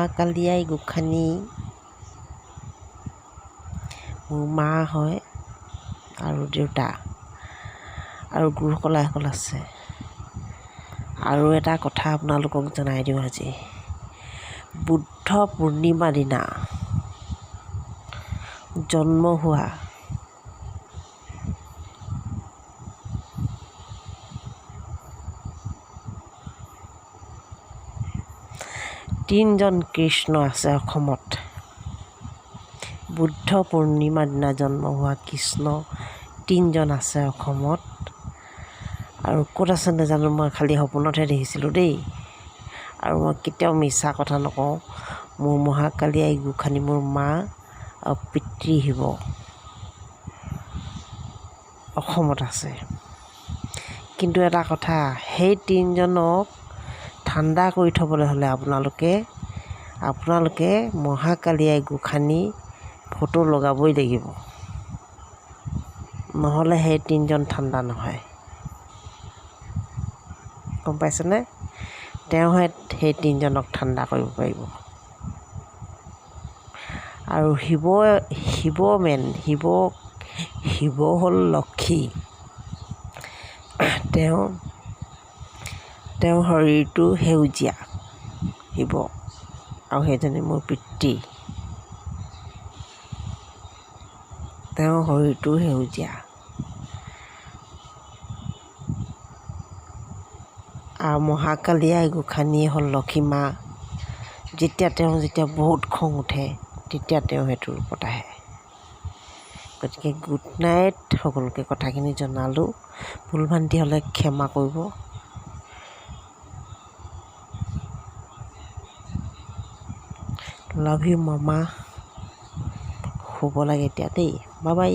মহাকালী আই গোসানী মোৰ মা হয় আৰু দেউতা আৰু গুৰুসকল আইসকল আছে। আৰু এটা কথা আপোনালোকক জনাই দিওঁ, আজি বুদ্ধ পূৰ্ণিমা দিনা জন্ম হোৱা তিনিজন কৃষ্ণ আছে অসমত। বুদ্ধ পূৰ্ণিমাৰ দিনা জন্ম হোৱা কৃষ্ণ তিনিজন আছে অসমত। আৰু ক'ত আছে নাজানো, মই খালি সপোনতহে দেখিছিলোঁ দেই। আৰু মই কেতিয়াও মিছা কথা নকওঁ। মোৰ মহাকালী আই গোসানী মোৰ মা আৰু পিতৃ শিৱ অসমত আছে। কিন্তু এটা কথা, সেই তিনিজনক ঠাণ্ডা কৰি থ'বলৈ হ'লে আপোনালোকে মহাকালী আই গোসানী ফটো লগাবই লাগিব, নহ'লে সেই তিনিজন ঠাণ্ডা নহয়। গম পাইছেনে? তেওঁহে সেই তিনিজনক ঠাণ্ডা কৰিব পাৰিব। আৰু শিৱ হ'ল লক্ষী। তেওঁ শৰীৰটো সেউজীয়া শিৱ, আৰু সেইজনী মোৰ পিতৃ। তেওঁৰ শৰীৰটো সেউজীয়া। আৰু মহাকালী আই গোসানী হ'ল লক্ষী মা। যেতিয়া বহুত খং উঠে, তেতিয়া তেওঁ সেইটো ৰূপত আহে। গতিকে গুড নাইট। সকলোকে কথাখিনি জনালোঁ। ভুল ভ্ৰান্তি হ'লে ক্ষমা কৰিব। লাভ ইউ মামা। শুব লাগে এতিয়া দেই। Bye bye.